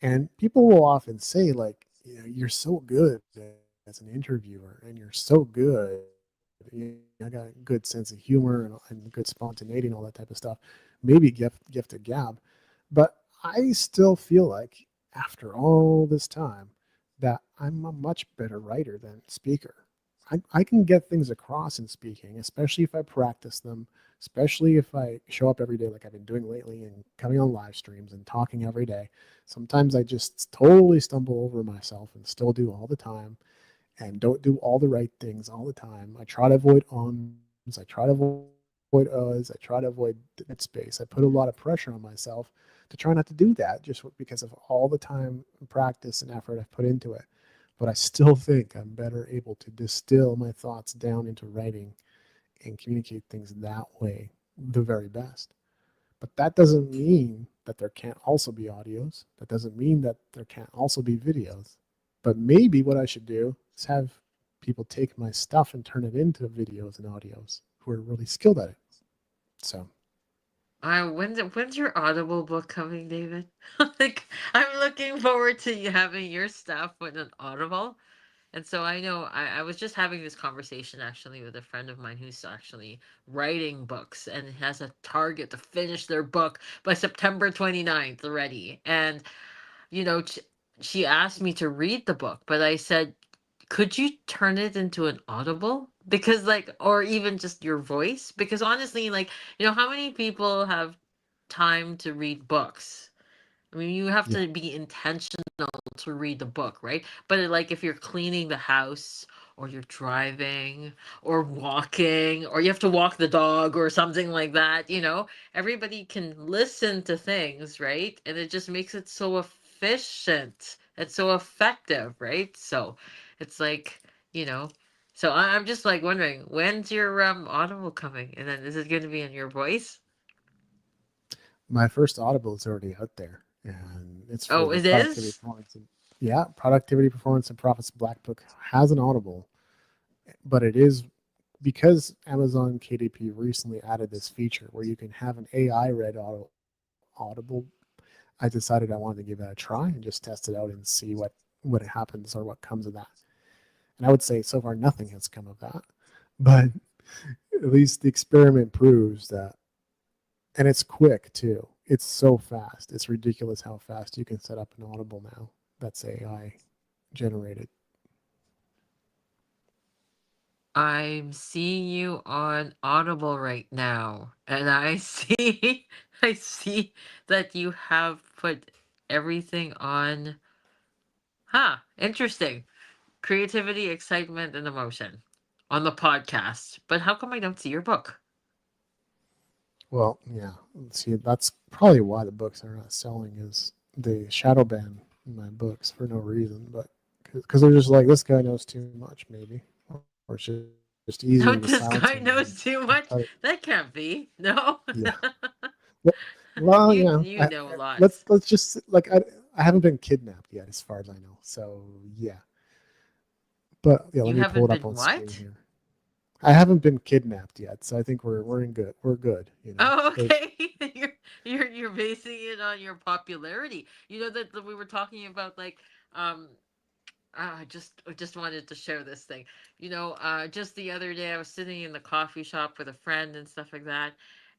And people will often say, like, you're so good as an interviewer, and you're so good. I got a good sense of humor and good spontaneity and all that type of stuff. Maybe gift of gab, but I still feel like after all this time that I'm a much better writer than speaker. I can get things across in speaking, especially if I practice them, especially if I show up every day like I've been doing lately and coming on live streams and talking every day. Sometimes I just totally stumble over myself and still do all the time and don't do all the right things all the time. I try to avoid ums. I try to avoid uhs. I try to avoid dead space. I put a lot of pressure on myself to try not to do that just because of all the time and practice and effort I've put into it. But I still think I'm better able to distill my thoughts down into writing and communicate things that way the very best. But that doesn't mean that there can't also be audios. That doesn't mean that there can't also be videos. But maybe what I should do is have people take my stuff and turn it into videos and audios who are really skilled at it. So When's your Audible book coming, David? Like, I'm looking forward to you having your stuff with an Audible. And so I know I was just having this conversation actually with a friend of mine who's actually writing books and has a target to finish their book by September 29th already. And, you know, sh- she asked me to read the book, but I said, could you turn it into an audible? Because, like, or even just your voice? Because honestly, like, how many people have time to read books? I mean, you have yeah, to be intentional to read the book, right? But like if you're cleaning the house or you're driving or walking or you have to walk the dog or something like that, everybody can listen to things, right? And it just makes it so efficient and so effective, right? So it's like, you know, so I'm just like wondering, when's your Audible coming? And then is it going to be in your voice? my first Audible is already out there, and it's for Oh, the it productivity is? performance. Yeah, productivity performance and profits Black Book has an Audible, but it is because Amazon KDP recently added this feature where you can have an AI read audible. I decided I wanted to give that a try and just test it out and see what happens or what comes of that. And I would say so far nothing has come of that, but at least the experiment proves that, and it's quick too. It's so fast. It's ridiculous how fast you can set up an Audible now. That's AI generated. I'm seeing you on Audible right now, and I see I see that you have put everything on. Huh, interesting. Creativity, excitement, and emotion on the podcast. But how come I don't see your book? Well, yeah. See, that's probably why the books are not selling is they shadow ban my books for no reason, but because they're just like this guy knows too much, maybe, or it's just No, easier to this silence guy him and knows too much. cut it. That can't be. No. Yeah. Well, well, You you know, you know a lot. let's just like I haven't been kidnapped yet, as far as I know. So yeah, but yeah, let You me pull haven't it up been on screen what? here. I haven't been kidnapped yet, so I think we're in good. We're good. Oh, There's okay. You're basing it on your popularity. You know that we were talking about like um I just wanted to share this thing. Just the other day I was sitting in the coffee shop with a friend and stuff like that.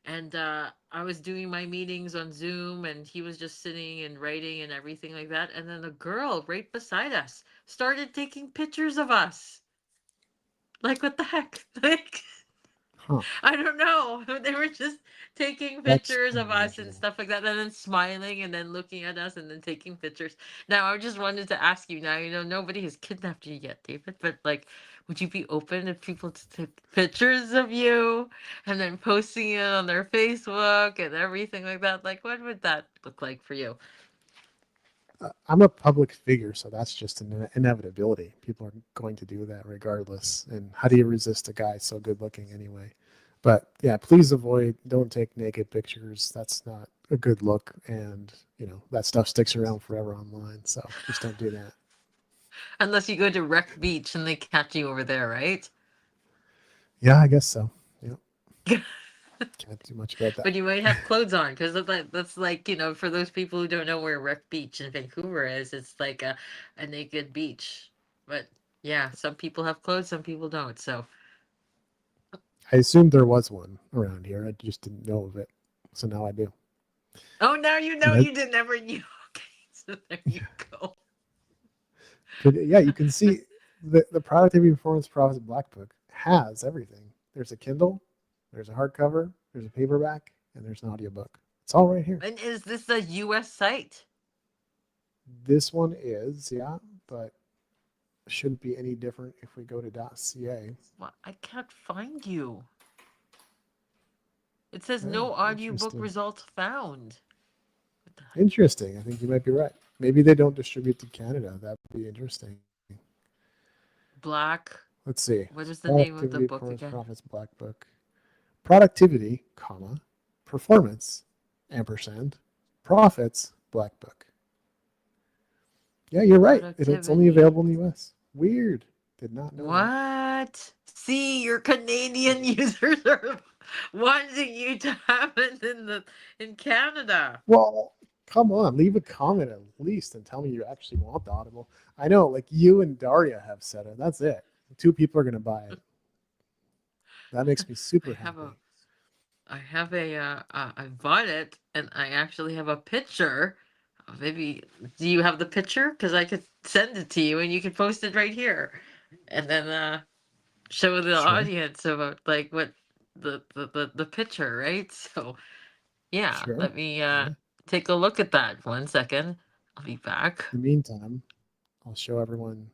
And I was doing my meetings on Zoom and he was just sitting and writing and everything like that. And then a girl right beside us started taking pictures of us. Like what the heck? Like Huh. I don't know. They were just taking That's pictures of us and unusual. stuff like that, and then smiling and then looking at us and then taking pictures. Now, I just wanted to ask you now, nobody has kidnapped you yet, David, but like, would you be open if people to take pictures of you and then posting it on their Facebook and everything like that? Like, what would that look like for you? I'm a public figure, so that's just an inevitability. People are going to do that regardless. And how do you resist a guy so good looking anyway? But yeah, please don't take naked pictures. That's not a good look. And, that stuff sticks around forever online. So just don't do that. Unless you go to Wreck Beach and they catch you over there, right? Yeah, I guess so. Yeah. Can't do much about that. But you might have clothes on because that's like, for those people who don't know where Wreck Beach in Vancouver is, it's like a naked beach. But yeah, some people have clothes, some people don't. So, I assumed there was one around here. I just didn't know of it. So now I do. oh, now you know, And you did never knew. Okay, so there you go. yeah, you can see the Productivity Performance Profits Black Book has everything. There's a Kindle, there's a hardcover, there's a paperback, and there's an audiobook. It's all right here. And is this a U.S. site? This one is, yeah, but shouldn't be any different if we go to .ca. Well, I can't find you. It says Oh, no audiobook interesting. results found. What the heck? Interesting. I think you might be right. Maybe they don't distribute to Canada. That would be interesting. Black. Let's see. What is the name of the Productivity book Performance again? Profits Black Book. Productivity, performance, profits, Black Book. Yeah, you're right. It's only available in the U.S. Weird. Did not know that. What? See, your Canadian users are wanting you to have it in Canada. Well, come on, leave a comment at least and tell me you actually want the Audible. I know, like you and Daria have said it. That's it. 2 people are going to buy it. That makes me super happy. I bought it and I actually have a picture. Maybe, do you have the picture? Because I could send it to you and you could post it right here. And then show the Sure. audience about like what the picture, right? So yeah, Sure. let me Yeah. take a look at that. 1 second. I'll be back. In the meantime, I'll show everyone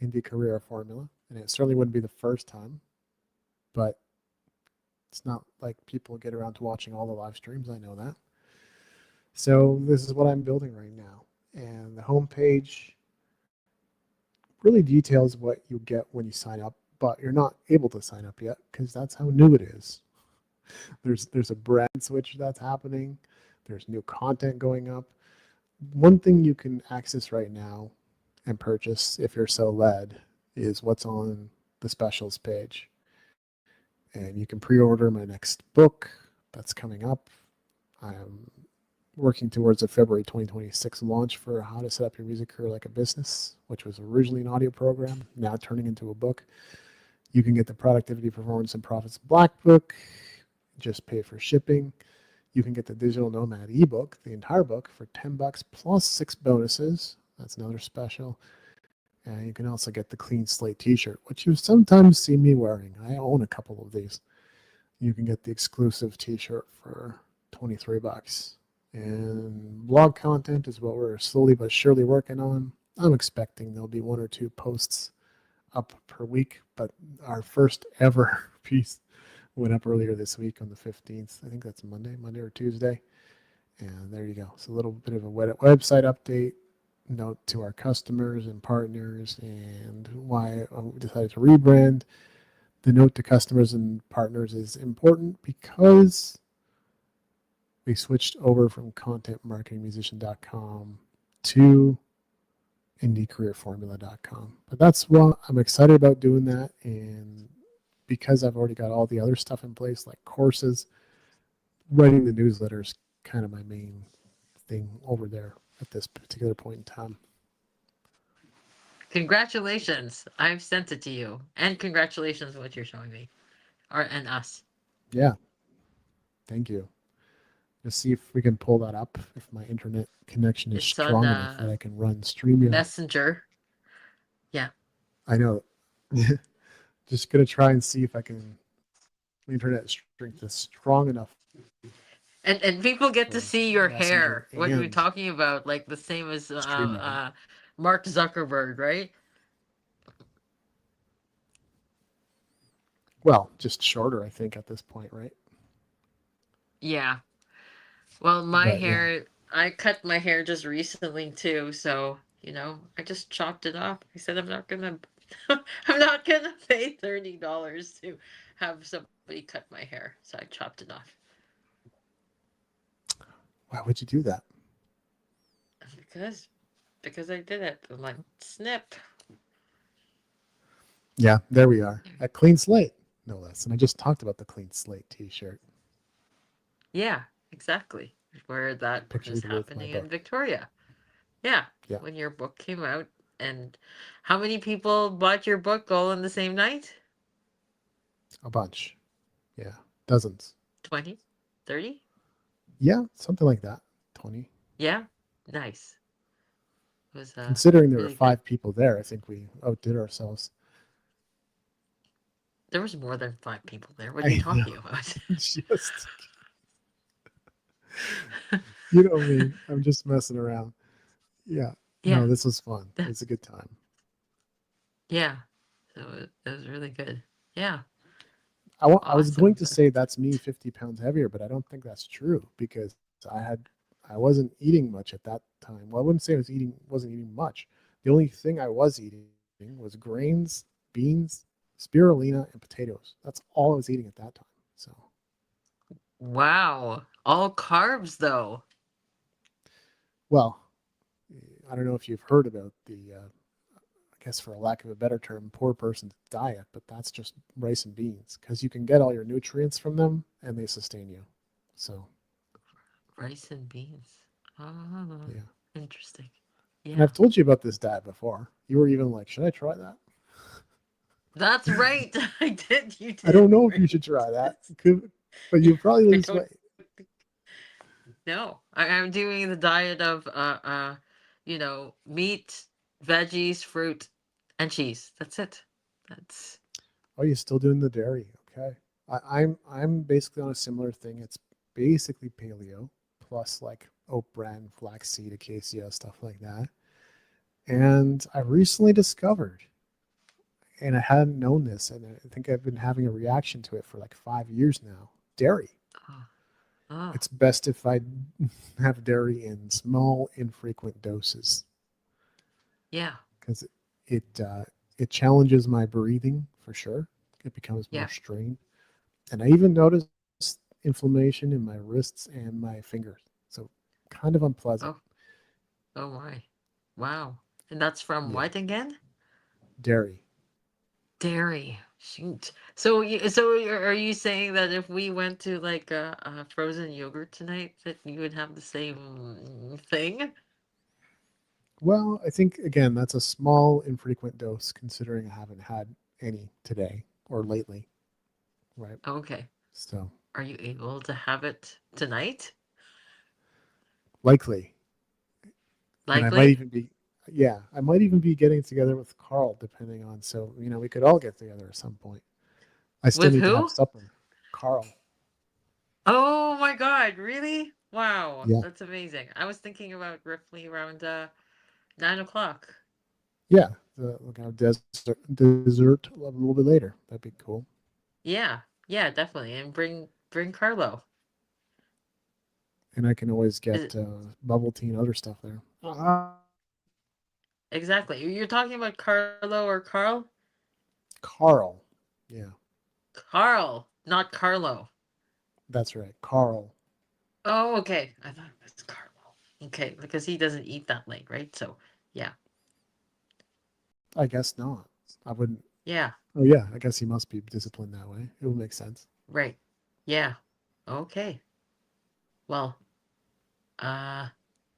Indie Career Formula. And it certainly wouldn't be the first time, but it's not like people get around to watching all the live streams. I know that. So this is what I'm building right now. And the homepage really details what you get when you sign up, but you're not able to sign up yet because that's how new it is. There's a brand switch that's happening. There's new content going up. One thing you can access right now and purchase if you're so led is what's on the specials page. And you can pre-order my next book that's coming up. I'm working towards a February 2026 launch for How to Set Up Your Music Career Like a Business, which was originally an audio program, now turning into a book. You can get the Productivity, Performance, and Profits Black Book, just pay for shipping. You can get the Digital Nomad ebook, the entire book, for $10 plus 6 bonuses. That's another special. And you can also get the Clean Slate t-shirt, which you sometimes see me wearing. I own a couple of these. You can get the exclusive t-shirt for $23. And blog content is what we're slowly but surely working on. I'm expecting there'll be 1 or 2 posts up per week, but our first ever piece went up earlier this week on the 15th. I think that's Monday or Tuesday. And there you go. So a little bit of a website update, note to our customers and partners, and why I decided to rebrand. The note to customers and partners is important because we switched over from contentmarketingmusician.com to indiecareerformula.com. But that's what I'm excited about doing that. And because I've already got all the other stuff in place, like courses, writing the newsletter is kind of my main thing over there at this particular point in time. Congratulations. I've sent it to you. And congratulations on what you're showing me. And us. Yeah. Thank you. Let's see if we can pull that up. If my internet connection is strong enough that I can run StreamYard. Messenger. Yeah. I know. Just going to try and see if I can internet strength is strong enough And people get to for see your Messenger hair. What we're and talking about, like the same as StreamYard. Mark Zuckerberg, right? Well, just shorter, I think, at this point, right? Yeah. Well, my But yeah, hair, I cut my hair just recently too, so I just chopped it off. I said I'm not gonna, I'm not gonna pay $30 to have somebody cut my hair, so I chopped it off why would you do that? because I did it. I'm like snip. Yeah, there we are. A clean slate, no less. And I just talked about the clean slate T-shirt. Yeah, exactly. Where that was Pictures with my happening in book. Victoria. Yeah, Yeah, when your book came out, and how many people bought your book all in the same night? a bunch. Yeah, dozens. 20, 30? Yeah, something like that. 20. Yeah, nice. It was Considering there were really good. 5 people there, I think we outdid ourselves. There was more than 5 people there. What are you I know. talking about? Just, you know me. I'm just messing around. Yeah. No, Yeah, this was fun. that- It's a good time. yeah. So it was really good. Yeah, I was awesome. going to say that's me 50 pounds heavier, but I don't think that's true because I wasn't eating much at that time. Well, I wouldn't say wasn't eating much. The only thing I was eating was grains, beans, spirulina, and potatoes. That's all I was eating at that time. So, Wow, all carbs though. well, I don't know if you've heard about I guess for a lack of a better term, poor person's diet, but that's just rice and beans because you can get all your nutrients from them and they sustain you. So, Rice and beans. Oh, yeah. interesting. And Yeah, I've told you about this diet before. You were even like, should I try that? that's right. I did. You did. I don't know if you right? should try that. But you'll probably I lose don't weight. know. I'm doing the diet of meat, veggies, fruit, and cheese. That's it. That's Oh, you're still doing the dairy. Okay. I'm basically on a similar thing. It's basically paleo plus like oat bran, flaxseed, acacia, stuff like that. And I recently discovered, and I hadn't known this, and I think I've been having a reaction to it for like 5 years now. Dairy. oh, oh, It's best if I have dairy in small, infrequent doses yeah, because it challenges my breathing for sure. It becomes more yeah. strained, and I even noticed inflammation in my wrists and my fingers. So kind of unpleasant. Oh, oh my. Wow. And that's from Yeah, what again? dairy. Dairy. Shoot. So are you saying that if we went to like a frozen yogurt tonight, that you would have the same thing? Well, I think again that's a small, infrequent dose considering I haven't had any today or lately, right? Okay. So Are you able to have it tonight? likely, and I might Likely? even be, yeah, I might even be getting together with Carl, depending on. So we could all get together at some point. I still With need to have who? supper. Carl. Oh my God, really? Wow, Yeah, that's amazing. I was thinking about roughly around 9 o'clock. yeah. We're gonna have dessert a little bit later. That'd be cool. Yeah, yeah, definitely. And bring Carlo. And I can always Is get bubble tea and other stuff there. exactly. You're talking about Carlo or Carl? Carl. Yeah, Carl, not Carlo. that's right. Carl. Oh, okay. I thought it was Carlo. Okay, because he doesn't eat that late, right? So, yeah. I guess not. I wouldn't. Yeah, Oh yeah, I guess he must be disciplined that way. It would make sense. right. Yeah. Okay. Well, uh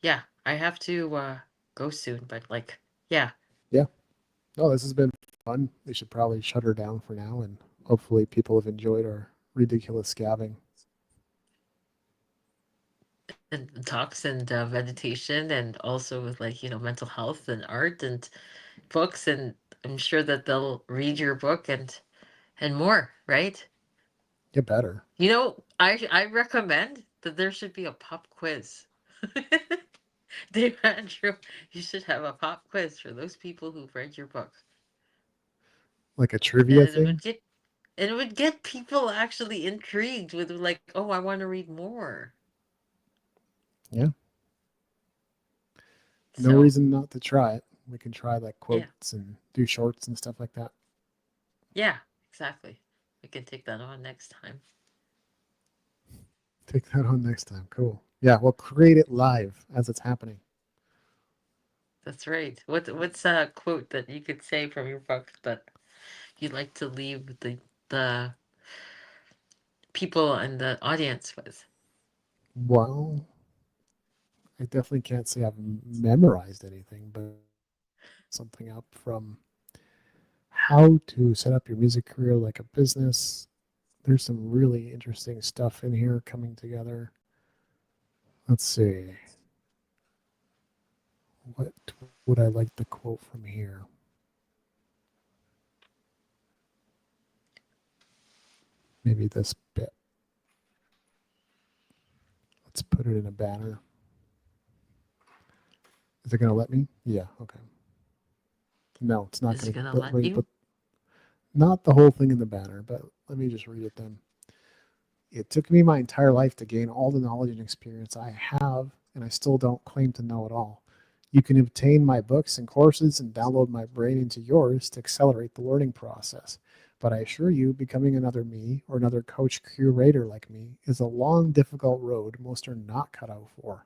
yeah, I have to go soon, but like yeah. Yeah. No, this has been fun. We should probably shut her down for now, and hopefully people have enjoyed our ridiculous scabbing. And talks and meditation and also with like, mental health and art and books, and I'm sure that they'll read your book and more, right? Get better. You know, I recommend that there should be a pop quiz. Dave Andrew, you should have a pop quiz for those people who've read your book. Like a trivia And it thing? would get and it would get people actually intrigued with like, oh, I want to read more. Yeah. No So reason not to try it. We can try like yeah. quotes and do shorts and stuff like that. Yeah, exactly. We can take that on next time. Take that on next time. Cool. Yeah, we'll create it live as it's happening. That's right. What's a quote that you could say from your book that you'd like to leave the people and the audience with? Well, I definitely can't say I've memorized anything, but something up from how to set up your music career like a business. There's some really interesting stuff in here coming together. Let's see. What would I like to quote from here? Maybe this bit. Let's put it in a banner. Is it going to let me? Yeah, okay. No, it's not Is it going gonna to let you? put not the whole thing in the banner, but let me just read it then. It took me my entire life to gain all the knowledge and experience I have, and I still don't claim to know it all. You can obtain my books and courses and download my brain into yours to accelerate the learning process. But I assure you, becoming another me or another coach curator like me is a long, difficult road most are not cut out for.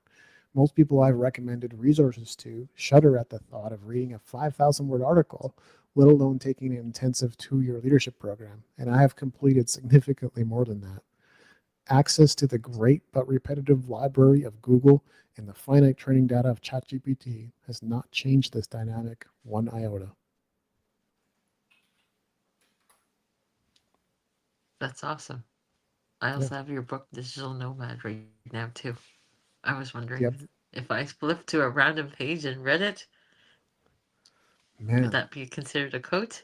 Most people I've recommended resources to shudder at the thought of reading a 5,000 word article, let alone taking an intensive 2 year leadership program, and I have completed significantly more than that. Access to the great but repetitive library of Google and the finite training data of ChatGPT has not changed this dynamic one iota. That's awesome. I Yeah. also have your book, Digital Nomad, right now too. I was wondering Yep. if I flipped to a random page and read it, would Man, that be considered a quote?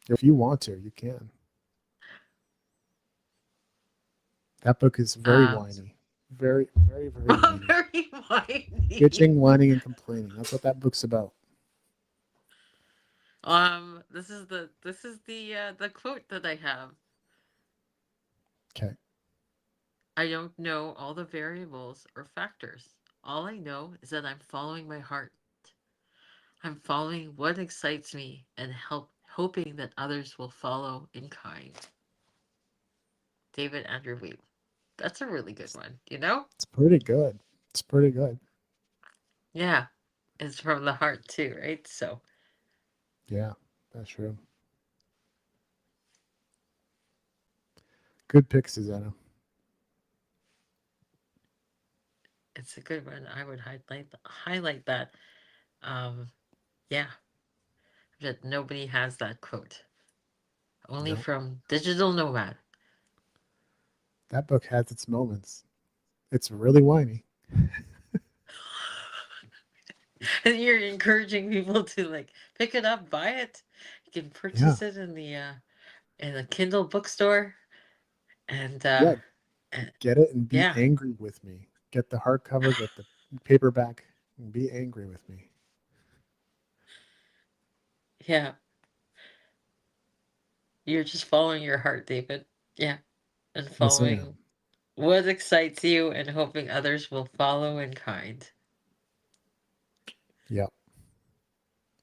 if you want to, you can. That book is very Um, whiny. Very, very, very whiny. very whiny. Bitching, whining, and complaining. That's what that book's about. This is the quote that I have. Okay. I don't know all the variables or factors. All I know is that I'm following my heart. I'm following what excites me and hoping that others will follow in kind. David Andrew Weep. That's a really good one, you know? It's pretty good. It's pretty good. Yeah. It's from the heart too, right? So Yeah, that's true. Good pick, Susanna. it's a good one. I would highlight that. Um, yeah, that nobody has that quote. Only No, from Digital Nomad. that book has its moments. It's really whiny. And you're encouraging people to like pick it up, buy it. You can Yeah. purchase it in the Kindle bookstore, and Yeah, get it and be yeah, angry with me. Get the hardcover, get the paperback, and be angry with me. yeah. You're just following your heart, David. Yeah, and Yes, I following am. what excites you, and hoping others will follow in kind. Yep.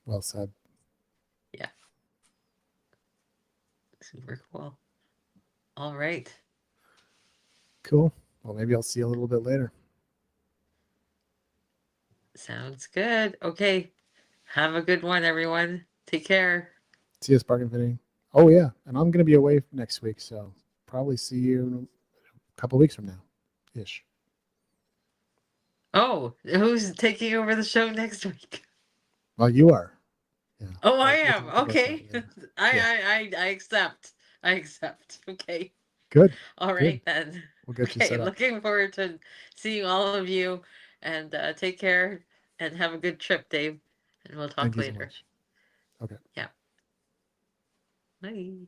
Well said. Yeah, super cool. All right. Cool. Well, maybe I'll see you a little bit later. Sounds good. Okay. Have a good one, everyone. Take care. See you, Spark Infinity. Oh, yeah. And I'm going to be away next week, so probably see you a couple weeks from now ish. Oh, who's taking over the show next week? Well, you are. Yeah. Oh, I We'll am. talk about that Okay. later. I, Yeah. I I I accept. I accept. Okay. Good. All Good. right then. We'll get you Okay. set up. Looking forward to seeing all of you, and take care and have a good trip, Dave. And we'll Thank talk you so later. much. Okay. Yeah. Bye.